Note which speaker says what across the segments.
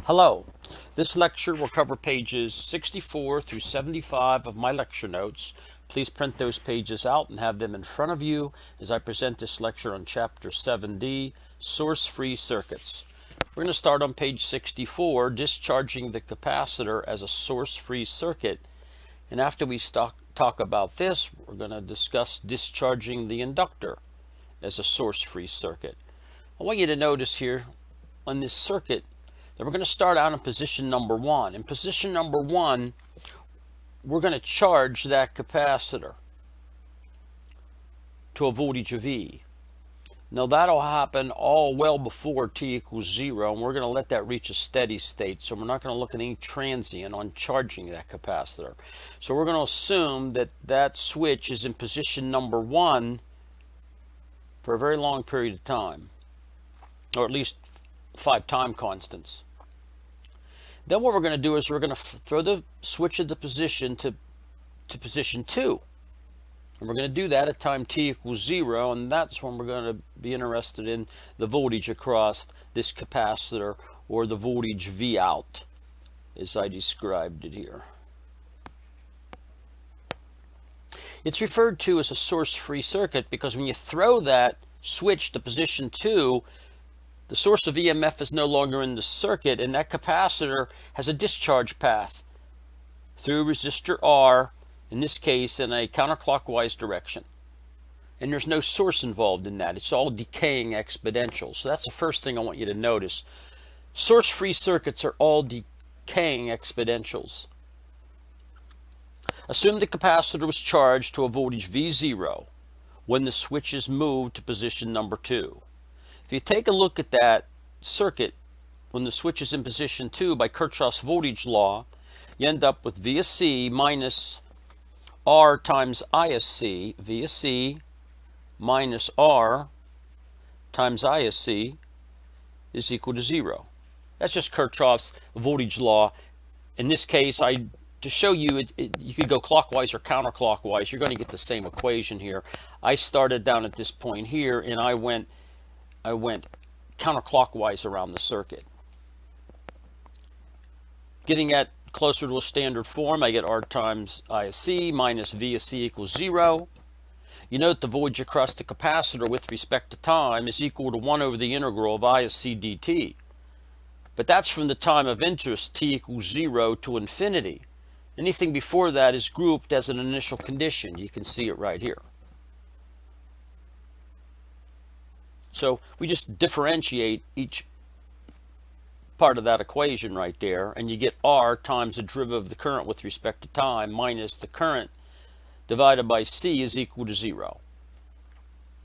Speaker 1: Hello. This lecture will cover pages 64 through 75 of my lecture notes. Please print those pages out and have them in front of you as I present this lecture on Chapter 7D, Source-Free Circuits. We're going to start on page 64, discharging the capacitor as a source-free circuit. And after we talk about this, we're going to discuss discharging the inductor as a source-free circuit. I want you to notice here on this circuit that we're going to start out in position number 1. In position number 1, we're going to charge that capacitor to a voltage of E. Now that'll happen all well before t equals 0, and we're going to let that reach a steady state, so we're not going to look at any transient on charging that capacitor. So we're going to assume that that switch is in position number 1 for a very long period of time, or at least 5 time constants. Then what we're going to do is we're going to throw the switch of the position to position 2. And we're going to do that at time t equals 0, and that's when we're going to be interested in the voltage across this capacitor, or the voltage V out, as I described it here. It's referred to as a source-free circuit because when you throw that switch to position 2, the source of EMF is no longer in the circuit, and that capacitor has a discharge path through resistor R, in this case in a counterclockwise direction. And there's no source involved in that. It's all decaying exponential. So that's the first thing I want you to notice. Source-free circuits are all decaying exponentials. Assume the capacitor was charged to a voltage V0 when the switch is moved to position number 2. If you take a look at that circuit when the switch is in position 2 by Kirchhoff's voltage law, you end up with V of C minus R times I of C. V of C minus R times I of C is equal to 0. That's just Kirchhoff's voltage law. In this case, to show you, you could go clockwise or counterclockwise. You're going to get the same equation here. I started down at this point here, and I went counterclockwise around the circuit. Getting at closer to a standard form, I get R times I of C minus V of C equals 0. You note the voltage across the capacitor with respect to time is equal to 1 over the integral of I of C dt. But that's from the time of interest, t equals 0 to infinity. Anything before that is grouped as an initial condition. You can see it right here. So we just differentiate each part of that equation right there, and you get R times the derivative of the current with respect to time minus the current divided by C is equal to 0.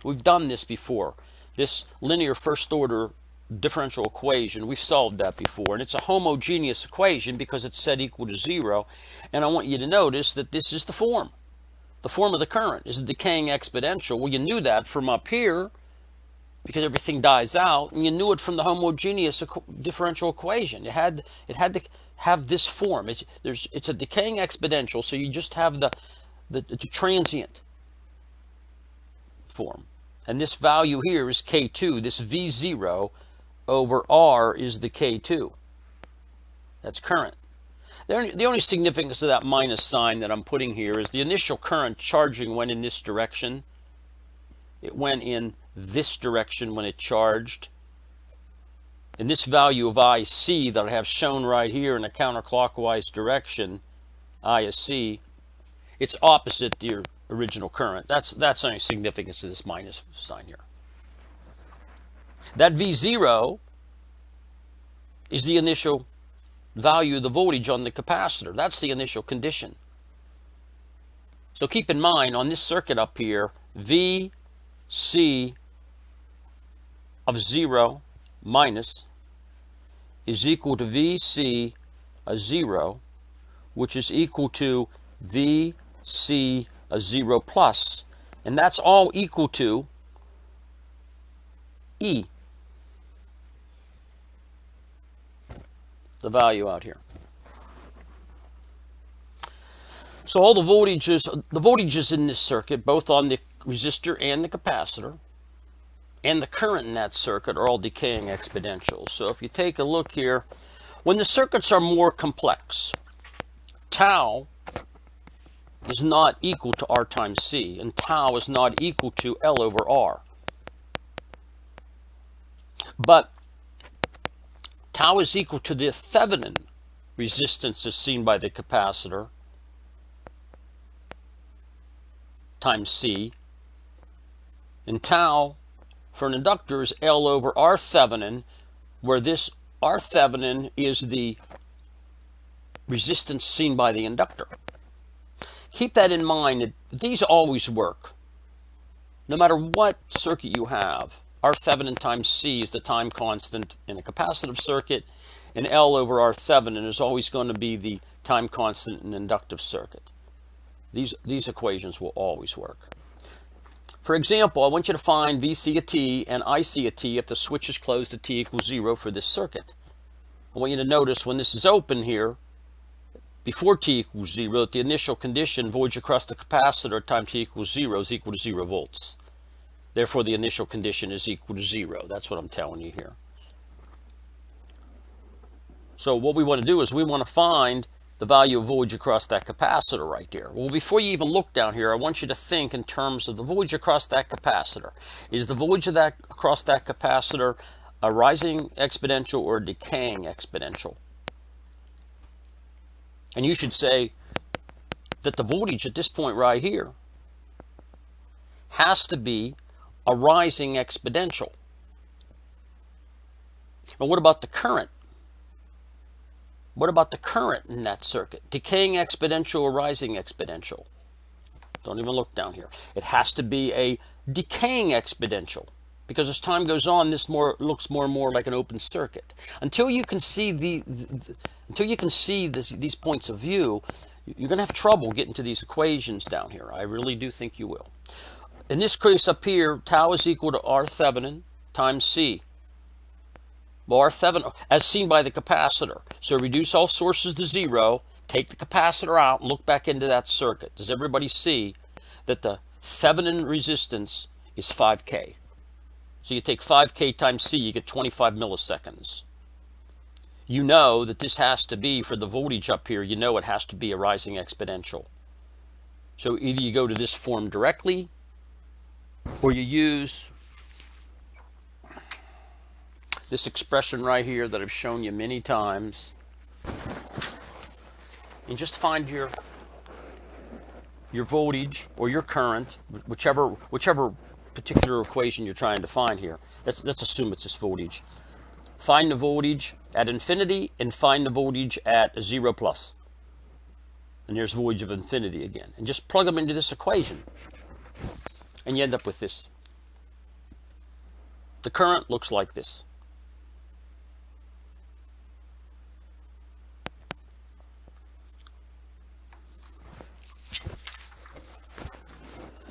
Speaker 1: We've done this before. This linear first order differential equation, we've solved that before, and it's a homogeneous equation because it's set equal to 0. And I want you to notice that this is the form. The form of the current is a decaying exponential. Well, you knew that from up here, because everything dies out, and you knew it from the homogeneous differential equation. It had to have this form. It's a decaying exponential, so you just have the transient form. And this value here is K2. This V0 over R is the K2. That's current. The only significance of that minus sign that I'm putting here is the initial current charging went in this direction. It went in this direction when it charged. And this value of IC that I have shown right here in a counterclockwise direction, I of C, it's opposite the original current. That's the only significance of this minus sign here. That V0 is the initial value of the voltage on the capacitor. That's the initial condition. So keep in mind, on this circuit up here, VC of 0 minus is equal to VC of 0, which is equal to VC of 0 plus, and that's all equal to E, the value out here. So all the voltages in this circuit, both on the resistor and the capacitor, and the current in that circuit are all decaying exponentials. So if you take a look here, When the circuits are more complex, tau is not equal to R times C, and tau is not equal to L over R. But tau is equal to the Thevenin resistance as seen by the capacitor times C, and tau for an inductor is L over R Thevenin, where this R Thevenin is the resistance seen by the inductor. Keep that in mind. These always work. No matter what circuit you have, R Thevenin times C is the time constant in a capacitive circuit, and L over R Thevenin is always going to be the time constant in an inductive circuit. These equations will always work. For example, I want you to find VC at T and IC at T if the switch is closed at T equals 0 for this circuit. I want you to notice when this is open here, before T equals 0, that the initial condition, voltage across the capacitor at time T equals 0 is equal to 0 volts. Therefore, the initial condition is equal to 0. That's what I'm telling you here. So what we want to do is we want to find the value of voltage across that capacitor right there. Well, before you even look down here, I want you to think in terms of the voltage across that capacitor. Is the voltage of across that capacitor a rising exponential or a decaying exponential? And you should say that the voltage at this point right here has to be a rising exponential. And what about the current? What about the current in that circuit? Decaying exponential or rising exponential? Don't even look down here. It has to be a decaying exponential, because as time goes on, this looks more and more like an open circuit. Until you can see these points of view, you're going to have trouble getting to these equations down here. I really do think you will. In this case up here, tau is equal to R Thevenin times C. Well, R Thevenin, as seen by the capacitor. So reduce all sources to 0, take the capacitor out, and look back into that circuit. Does everybody see that the Thevenin resistance is 5K? So you take 5K times C, you get 25 milliseconds. You know that this has to be, for the voltage up here, you know it has to be a rising exponential. So either you go to this form directly, or you use this expression right here that I've shown you many times, and just find your voltage or your current, whichever particular equation you're trying to find here. Let's assume it's this voltage. Find the voltage at infinity and find the voltage at 0 plus. And there's voltage of infinity again. And just plug them into this equation. And you end up with this. The current looks like this.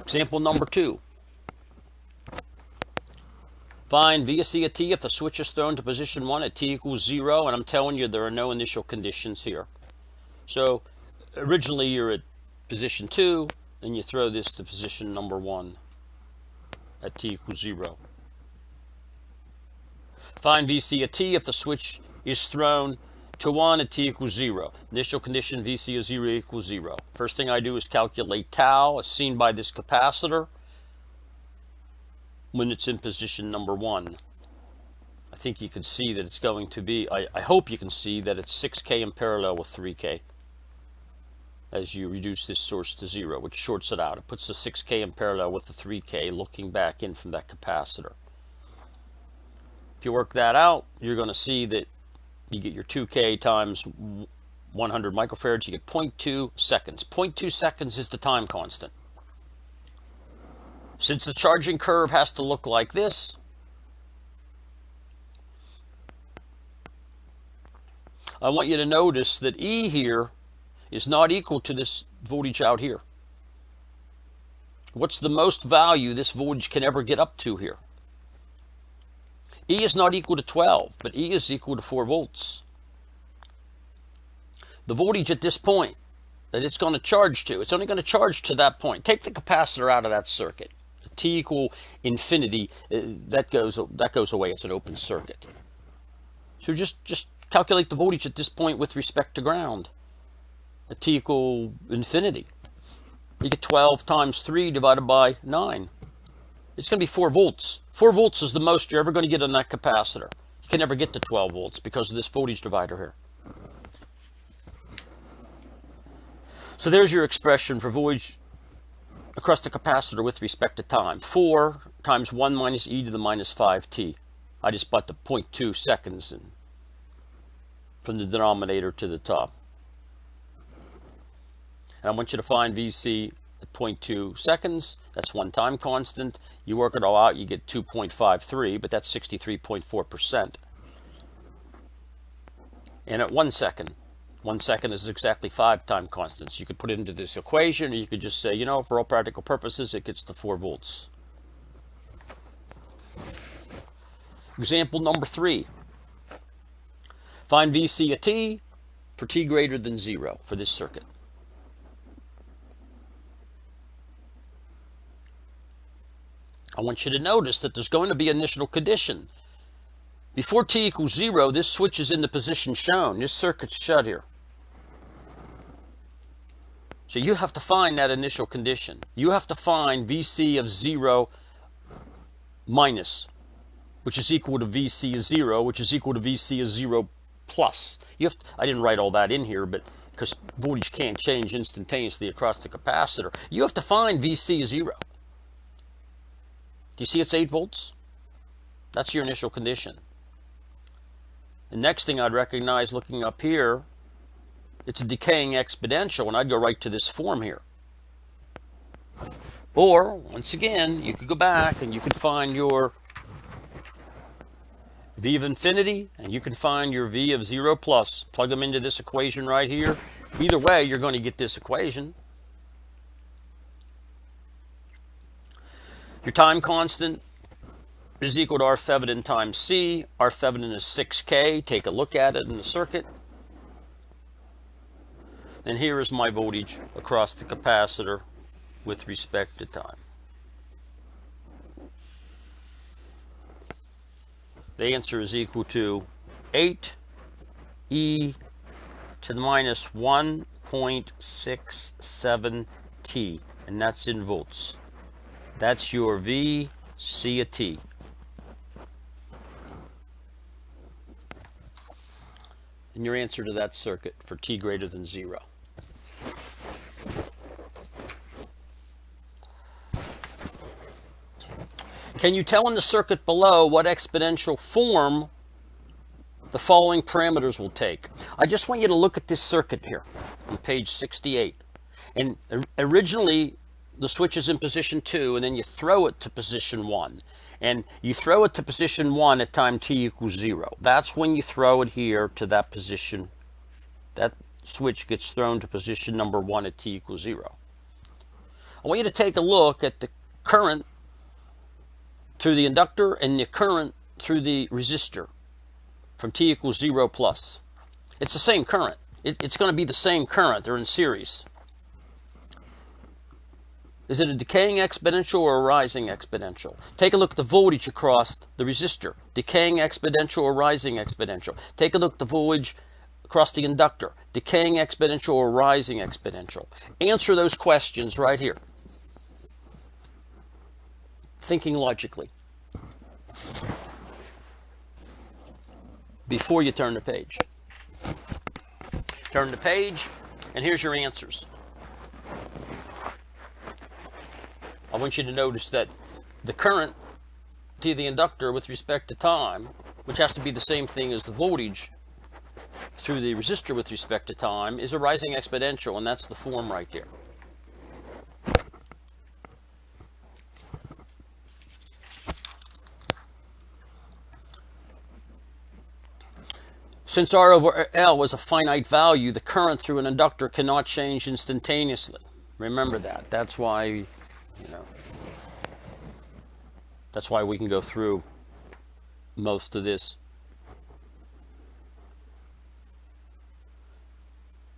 Speaker 1: Example number 2. Find VC at T if the switch is thrown to position 1 at T equals 0, and I'm telling you there are no initial conditions here. So originally you're at position 2, and you throw this to position number 1 at T equals 0. Find VC at T if the switch is thrown to 1 at T equals 0. Initial condition VC is 0 equals 0. First thing I do is calculate tau as seen by this capacitor when it's in position number 1. I think you can see that it's going to be, I hope you can see that it's 6K in parallel with 3K as you reduce this source to 0, which shorts it out. It puts the 6K in parallel with the 3K looking back in from that capacitor. If you work that out, you're going to see that you get your 2K times 100 microfarads, you get 0.2 seconds. 0.2 seconds is the time constant. Since the charging curve has to look like this, I want you to notice that E here is not equal to this voltage out here. What's the most value this voltage can ever get up to here? E is not equal to 12, but E is equal to 4 volts. The voltage at this point that it's going to charge to, it's only going to charge to that point. Take the capacitor out of that circuit. T equal infinity, that goes away. It's an open circuit. So just Calculate the voltage at this point with respect to ground at t equal infinity. You get 12 times 3 divided by 9. It's going to be 4 volts. 4 volts is the most you're ever going to get on that capacitor. You can never get to 12 volts because of this voltage divider here. So there's your expression for voltage across the capacitor with respect to time. 4 times 1 minus e to the minus 5t. I just put the 0.2 seconds in from the denominator to the top. And I want you to find VC at 0.2 seconds. That's one time constant. You work it all out, you get 2.53, but that's 63.4%. And at 1 second is exactly 5 time constants. You could put it into this equation, or you could just say, you know, for all practical purposes, it gets to 4 volts. Example number 3. Find VC at t for t greater than 0 for this circuit. I want you to notice that there's going to be an initial condition. Before t equals 0, this switch is in the position shown. This circuit's shut here. So you have to find that initial condition. You have to find VC of 0 minus, which is equal to VC of 0, which is equal to VC of 0 plus. I didn't write all that in here, but because voltage can't change instantaneously across the capacitor, you have to find VC of 0. Do you see it's 8 volts? That's your initial condition. The next thing I'd recognize looking up here, it's a decaying exponential, and I'd go right to this form here. Or, once again, you could go back and you could find your V of infinity, and you can find your V of 0 plus. Plug them into this equation right here. Either way, you're going to get this equation. Your time constant is equal to R Thevenin times C. R Thevenin is 6K. Take a look at it in the circuit. And here is my voltage across the capacitor with respect to time. The answer is equal to 8 e to the minus 1.67 t, and that's in volts. That's your V, C of t. And your answer to that circuit for t greater than 0. Can you tell in the circuit below what exponential form the following parameters will take? I just want you to look at this circuit here on page 68. And originally, the switch is in position 2, and then you throw it to position 1. And you throw it to position 1 at time t equals 0. That's when you throw it here to that position. That switch gets thrown to position number 1 at t equals 0. I want you to take a look at the current through the inductor and the current through the resistor from t equals 0 plus. It's the same current. It's going to be the same current. They're in series. Is it a decaying exponential or a rising exponential? Take a look at the voltage across the resistor. Decaying exponential or rising exponential? Take a look at the voltage across the inductor. Decaying exponential or rising exponential? Answer those questions right here. Thinking logically. Before you turn the page. Turn the page, and here's your answers. I want you to notice that the current to the inductor with respect to time, which has to be the same thing as the voltage through the resistor with respect to time, is a rising exponential, and that's the form right there. Since R over L is a finite value, the current through an inductor cannot change instantaneously. Remember that. That's why, that's why we can go through most of this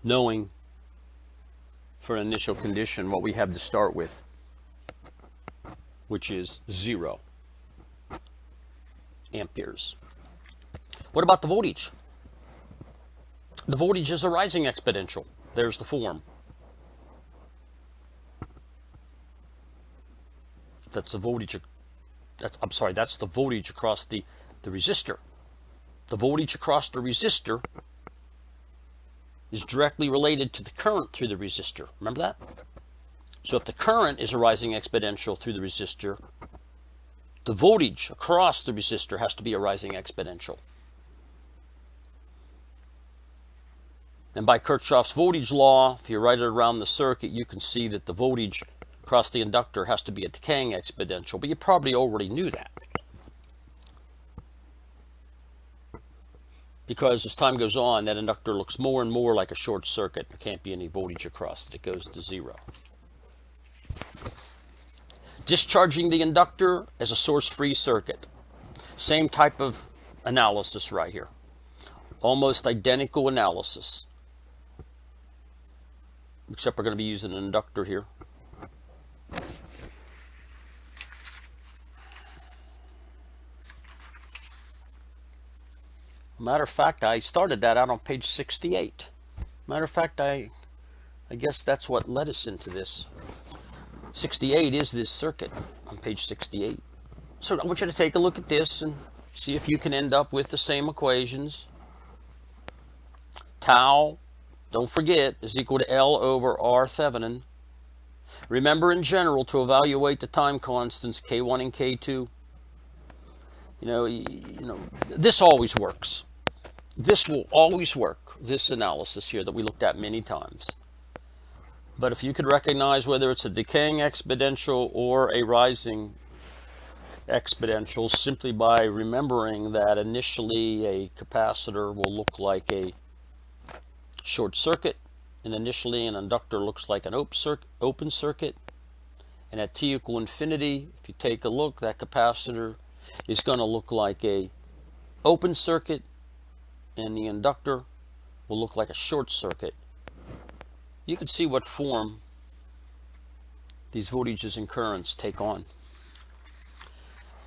Speaker 1: knowing for an initial condition what we have to start with, which is 0 amperes. What about the voltage? The voltage is a rising exponential. There's the form. That's the voltage. That's the voltage across the resistor. The voltage across the resistor is directly related to the current through the resistor. Remember that? So if the current is a rising exponential through the resistor, the voltage across the resistor has to be a rising exponential. And by Kirchhoff's voltage law, if you write it around the circuit, you can see that the voltage across the inductor has to be a decaying exponential, but you probably already knew that. Because as time goes on, that inductor looks more and more like a short circuit. There can't be any voltage across it. It goes to zero. Discharging the inductor as a source-free circuit. Same type of analysis right here. Almost identical analysis. Except we're going to be using an inductor here. Matter of fact, I started that out on page 68. Matter of fact, I guess that's what led us into this. 68 is this circuit on page 68. So I want you to take a look at this and see if you can end up with the same equations. Tau, don't forget, is equal to L over R Thevenin. Remember in general to evaluate the time constants K1 and K2. You know, this always works. This will always work, this analysis here that we looked at many times. But if you could recognize whether it's a decaying exponential or a rising exponential simply by remembering that initially a capacitor will look like a short circuit, and initially an inductor looks like an open circuit, and at t equal infinity, if you take a look, that capacitor is going to look like a open circuit, and the inductor will look like a short circuit. You can see what form these voltages and currents take on.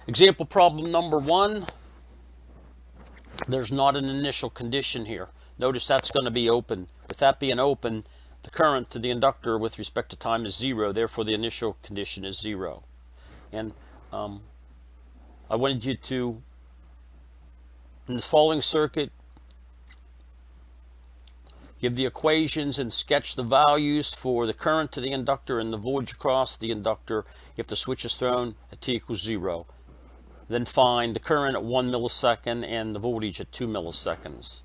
Speaker 1: Example problem number 1. There's not an initial condition here. Notice that's going to be open. With that being open, the current to the inductor with respect to time is 0. Therefore, the initial condition is 0. And I wanted you to, in the following circuit, give the equations and sketch the values for the current to the inductor and the voltage across the inductor if the switch is thrown at t equals 0. Then find the current at 1 millisecond and the voltage at 2 milliseconds.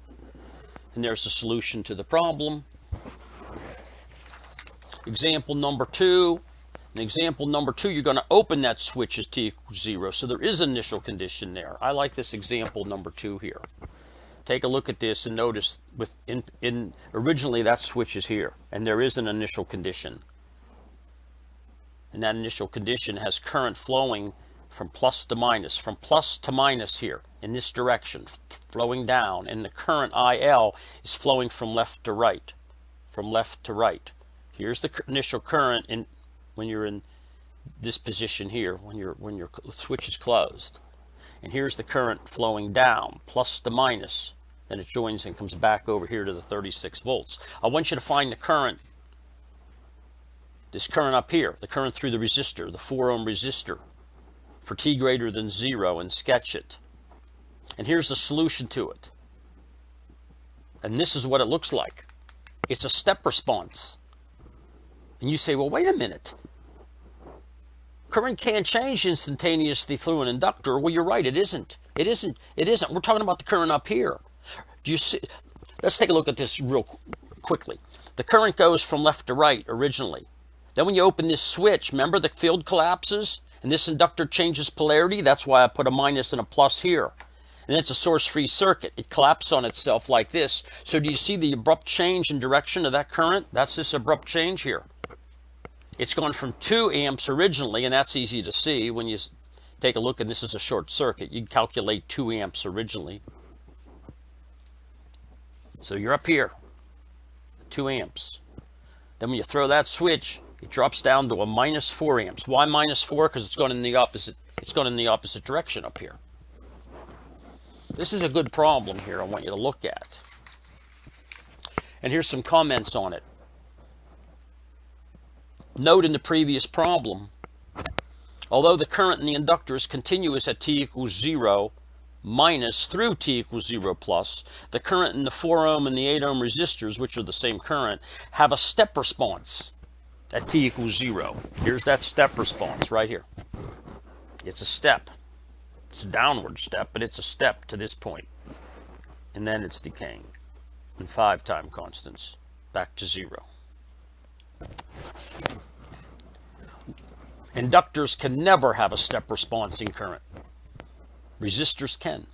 Speaker 1: And there's the solution to the problem. Example number 2. In example number 2, you're going to open that switch as t equals 0. So there is an initial condition there. I like this example number 2 here. Take a look at this and notice originally that switch is here. And there is an initial condition. And that initial condition has current flowing from plus to minus here in this direction, flowing down, and the current IL is flowing from left to right, Here's the initial current when you're in this position here, when your switch is closed, and here's the current flowing down, plus to minus. Then it joins and comes back over here to the 36 volts. I want you to find the current, this current up here, the current through the resistor, the 4 ohm resistor, for t greater than 0, and sketch it. And here's the solution to it. And this is what it looks like. It's a step response. And you say, well, wait a minute. Current can't change instantaneously through an inductor. Well, you're right, it isn't. It isn't. We're talking about the current up here. Do you see? Let's take a look at this real quickly. The current goes from left to right originally. Then when you open this switch, remember the field collapses? And this inductor changes polarity. That's why I put a minus and a plus here. And it's a source-free circuit. It collapses on itself like this. So do you see the abrupt change in direction of that current? That's this abrupt change here. It's gone from 2 amps originally, and that's easy to see when you take a look, and this is a short circuit. You can calculate 2 amps originally. So you're up here, 2 amps. Then when you throw that switch, it drops down to a minus 4 amps. Why minus 4? Because it's going in the opposite direction up here. This is a good problem here I want you to look at. And here's some comments on it. Note in the previous problem, although the current in the inductor is continuous at t equals 0 minus through t equals 0 plus, the current in the 4 ohm and the 8 ohm resistors, which are the same current, have a step response at t equals 0. Here's that step response right here. It's a step. It's a downward step, but it's a step to this point. And then it's decaying in 5 time constants back to 0. Inductors can never have a step response in current. Resistors can.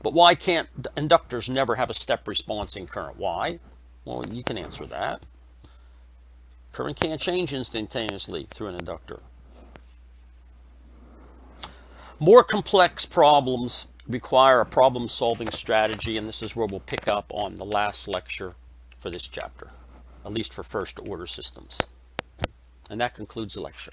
Speaker 1: But why can't inductors never have a step response in current? Why? Well, you can answer that. Current can't change instantaneously through an inductor. More complex problems require a problem-solving strategy, and this is where we'll pick up on the last lecture for this chapter, at least for first-order systems. And that concludes the lecture.